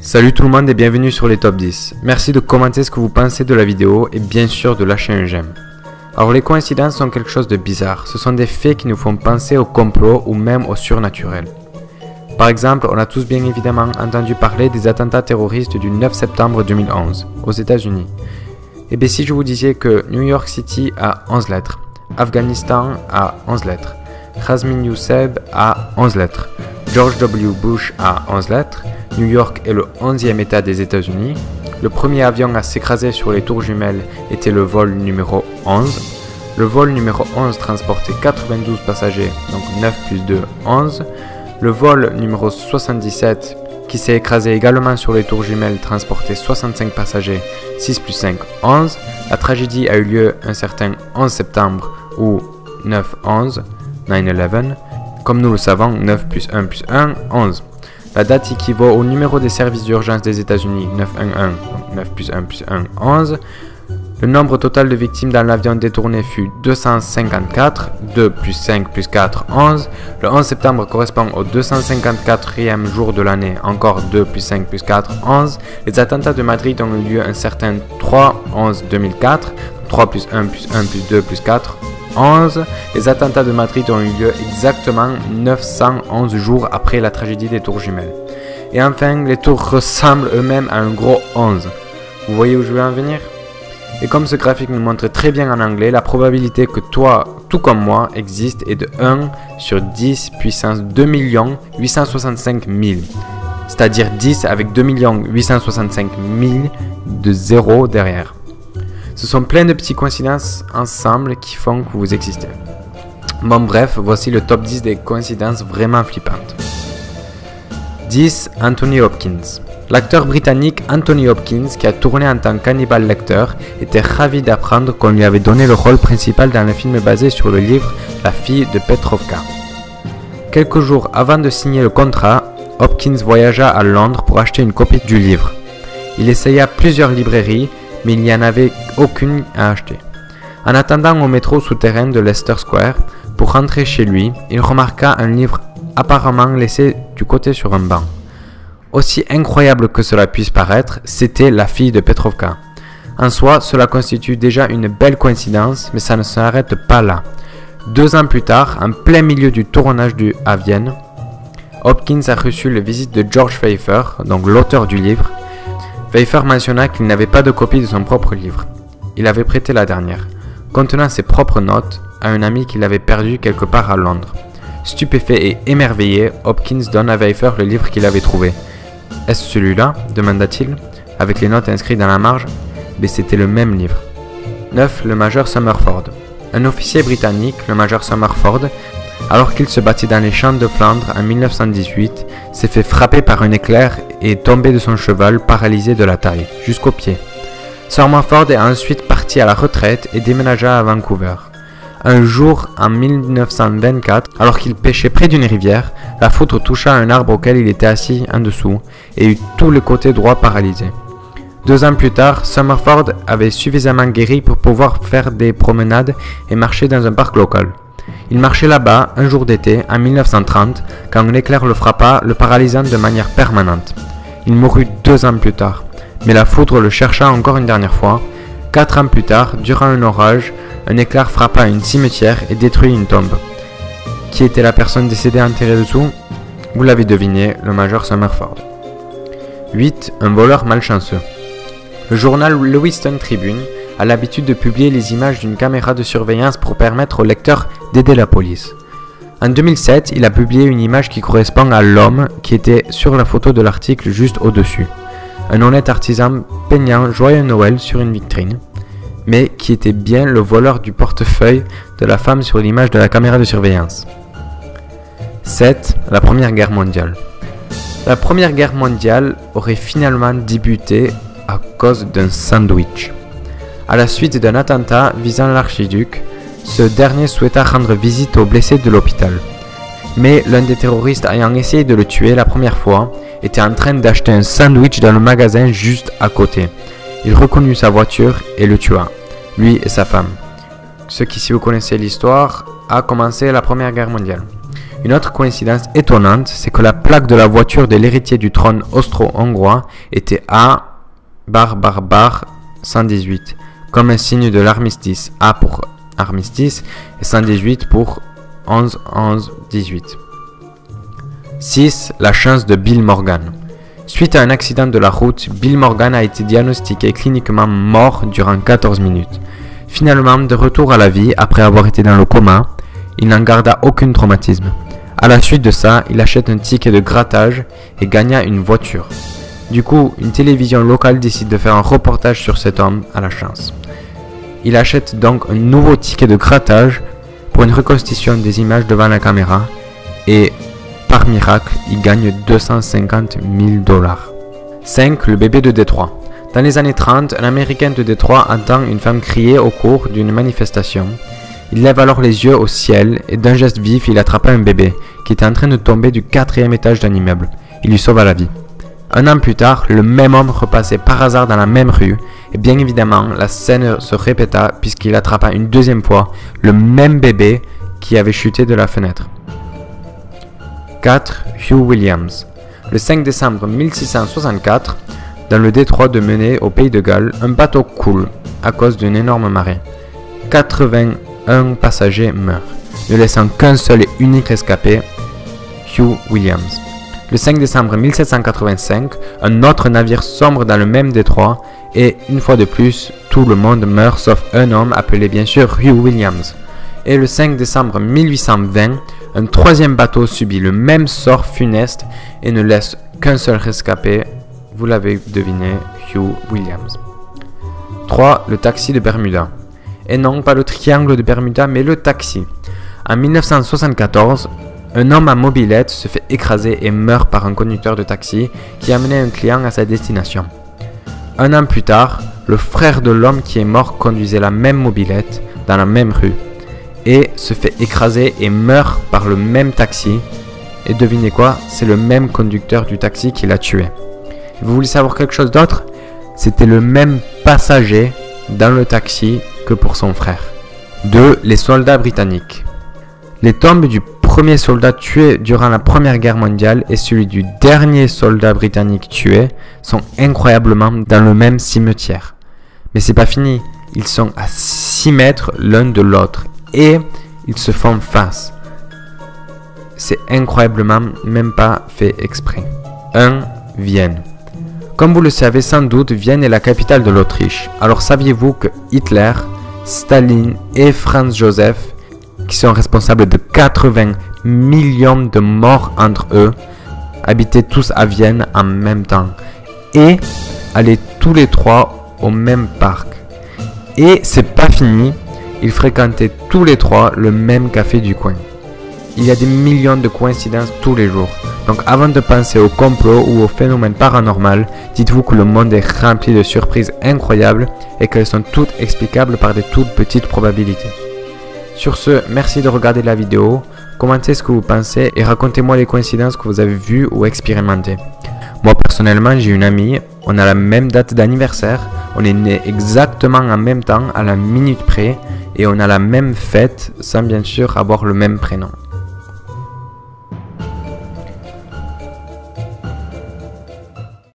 Salut tout le monde et bienvenue sur les top 10. Merci de commenter ce que vous pensez de la vidéo et bien sûr de lâcher un j'aime. Alors les coïncidences sont quelque chose de bizarre, ce sont des faits qui nous font penser au complot ou même au surnaturel. Par exemple, on a tous bien évidemment entendu parler des attentats terroristes du 9 septembre 2011 aux États-Unis. Et bien si je vous disais que New York City a 11 lettres, Afghanistan a 11 lettres, Razmin Youssef a 11 lettres, George W. Bush a 11 lettres, New York est le 11e État des États-Unis, le premier avion à s'écraser sur les tours jumelles était le vol numéro 11, le vol numéro 11 transportait 92 passagers, donc 9 plus 2, 11, le vol numéro 77 qui s'est écrasé également sur les tours jumelles transportait 65 passagers, 6 plus 5, 11, la tragédie a eu lieu un certain 11 septembre ou 9-11, 9-11, comme nous le savons, 9 plus 1 plus 1, 11. La date équivaut au numéro des services d'urgence des États-Unis, 911, donc 9 plus 1 plus 1, 11. Le nombre total de victimes dans l'avion détourné fut 254, 2 plus 5 plus 4, 11. Le 11 septembre correspond au 254e jour de l'année, encore 2 plus 5 plus 4, 11. Les attentats de Madrid ont eu lieu un certain 3-11-2004, 3 plus 1 plus 1 plus 2 plus 4, 11. Les attentats de Madrid ont eu lieu exactement 911 jours après la tragédie des tours jumelles. Et enfin, les tours ressemblent eux-mêmes à un gros 11. Vous voyez où je veux en venir? Et comme ce graphique nous montre très bien en anglais, la probabilité que toi, tout comme moi, existe est de 1 sur 10 puissance 2 865 000. C'est-à-dire 10 avec 2 865 000 de 0 derrière. Ce sont plein de petites coïncidences ensemble qui font que vous existez. Bon bref, voici le top 10 des coïncidences vraiment flippantes. 10. Anthony Hopkins. L'acteur britannique Anthony Hopkins, qui a tourné en tant qu'Hannibal Lecter, était ravi d'apprendre qu'on lui avait donné le rôle principal dans le film basé sur le livre La fille de Petrovka. Quelques jours avant de signer le contrat, Hopkins voyagea à Londres pour acheter une copie du livre. Il essaya plusieurs librairies, mais il n'y en avait aucune à acheter. En attendant au métro souterrain de Leicester Square, pour rentrer chez lui, il remarqua un livre apparemment laissé du côté sur un banc. Aussi incroyable que cela puisse paraître, c'était La fille de Petrovka. En soi, cela constitue déjà une belle coïncidence, mais ça ne s'arrête pas là. 2 ans plus tard, en plein milieu du tournage à Vienne, Hopkins a reçu la visite de George Pfeiffer, donc l'auteur du livre. Pfeiffer mentionna qu'il n'avait pas de copie de son propre livre. Il avait prêté la dernière, contenant ses propres notes, à un ami qu'il avait perdu quelque part à Londres. Stupéfait et émerveillé, Hopkins donne à Pfeiffer le livre qu'il avait trouvé. « Est-ce celui-là » demanda-t-il, avec les notes inscrites dans la marge. Mais c'était le même livre. 9. Le major Summerford. Un officier britannique, le major Summerford, alors qu'il se battait dans les champs de Flandre en 1918, s'est fait frapper par un éclair et est tombé de son cheval paralysé de la taille, jusqu'aux pieds. Summerford est ensuite parti à la retraite et déménagea à Vancouver. Un jour, en 1924, alors qu'il pêchait près d'une rivière, la foudre toucha un arbre auquel il était assis en dessous et eut tout le côté droit paralysé. 2 ans plus tard, Summerford avait suffisamment guéri pour pouvoir faire des promenades et marcher dans un parc local. Il marchait là-bas un jour d'été, en 1930, quand un éclair le frappa, le paralysant de manière permanente. Il mourut 2 ans plus tard, mais la foudre le chercha encore une dernière fois. 4 ans plus tard, durant un orage, un éclair frappa un cimetière et détruit une tombe. Qui était la personne décédée enterrée dessous? Vous l'avez deviné, le major Summerford. 8. Un voleur malchanceux. Le journal Lewiston Tribune a l'habitude de publier les images d'une caméra de surveillance pour permettre au lecteur d'aider la police. En 2007, il a publié une image qui correspond à l'homme qui était sur la photo de l'article juste au-dessus. Un honnête artisan peignant Joyeux Noël sur une vitrine, mais qui était bien le voleur du portefeuille de la femme sur l'image de la caméra de surveillance. 7. La Première Guerre mondiale. La Première Guerre mondiale aurait finalement débuté à cause d'un sandwich. À la suite d'un attentat visant l'archiduc, ce dernier souhaita rendre visite aux blessés de l'hôpital. Mais l'un des terroristes ayant essayé de le tuer la première fois était en train d'acheter un sandwich dans le magasin juste à côté. Il reconnut sa voiture et le tua, lui et sa femme. Ce qui, si vous connaissez l'histoire, a commencé la Première Guerre mondiale. Une autre coïncidence étonnante, c'est que la plaque de la voiture de l'héritier du trône austro-hongrois était A bar 118, comme un signe de l'armistice. A pour armistice et 118 pour 11-11-18. 6. La chance de Bill Morgan. Suite à un accident de la route, Bill Morgan a été diagnostiqué cliniquement mort durant 14 minutes. Finalement, de retour à la vie après avoir été dans le coma, il n'en garda aucun traumatisme. À la suite de ça, il achète un ticket de grattage et gagna une voiture. Du coup, une télévision locale décide de faire un reportage sur cet homme à la chance. Il achète donc un nouveau ticket de grattage pour une reconstitution des images devant la caméra et, par miracle, il gagne 250 000 $. 5. Le bébé de Détroit. Dans les années 30, un Américain de Détroit entend une femme crier au cours d'une manifestation. Il lève alors les yeux au ciel et d'un geste vif, il attrapa un bébé qui était en train de tomber du 4e étage d'un immeuble. Il lui sauva la vie. Un an plus tard, le même homme repassait par hasard dans la même rue et bien évidemment, la scène se répéta puisqu'il attrapa une deuxième fois le même bébé qui avait chuté de la fenêtre. 4. Hugh Williams. Le 5 décembre 1664, dans le détroit de Menai au pays de Galles, un bateau coule à cause d'une énorme marée. 81 passagers meurent, ne laissant qu'un seul et unique rescapé, Hugh Williams. Le 5 décembre 1785, un autre navire sombre dans le même détroit et, une fois de plus, tout le monde meurt sauf un homme appelé bien sûr Hugh Williams. Et le 5 décembre 1820, un troisième bateau subit le même sort funeste et ne laisse qu'un seul rescapé, vous l'avez deviné, Hugh Williams. 3. Le taxi de Bermuda. Et non, pas le triangle de Bermuda, mais le taxi. En 1974, un homme à mobilette se fait écraser et meurt par un conducteur de taxi qui amenait un client à sa destination. Un an plus tard, le frère de l'homme qui est mort conduisait la même mobilette dans la même rue et se fait écraser et meurt par le même taxi. Et devinez quoi, c'est le même conducteur du taxi qui l'a tué. Vous voulez savoir quelque chose d'autre? C'était le même passager dans le taxi que pour son frère. 2. Les soldats britanniques. Les tombes du premier soldat tué durant la Première Guerre mondiale et celui du dernier soldat britannique tué sont incroyablement dans le même cimetière. Mais c'est pas fini, ils sont à 6 mètres l'un de l'autre et ils se font face. C'est incroyablement même pas fait exprès. 1. Vienne. Comme vous le savez sans doute, Vienne est la capitale de l'Autriche. Alors saviez-vous que Hitler, Staline et Franz Joseph, qui sont responsables de 80 millions de morts entre eux, habitaient tous à Vienne en même temps et allaient tous les trois au même parc. Et c'est pas fini, ils fréquentaient tous les trois le même café du coin. Il y a des millions de coïncidences tous les jours. Donc avant de penser au complot ou au phénomène paranormal, dites-vous que le monde est rempli de surprises incroyables et qu'elles sont toutes explicables par des toutes petites probabilités. Sur ce, merci de regarder la vidéo, commentez ce que vous pensez et racontez-moi les coïncidences que vous avez vues ou expérimentées. Moi personnellement, j'ai une amie, on a la même date d'anniversaire, on est nés exactement en même temps, à la minute près, et on a la même fête sans bien sûr avoir le même prénom.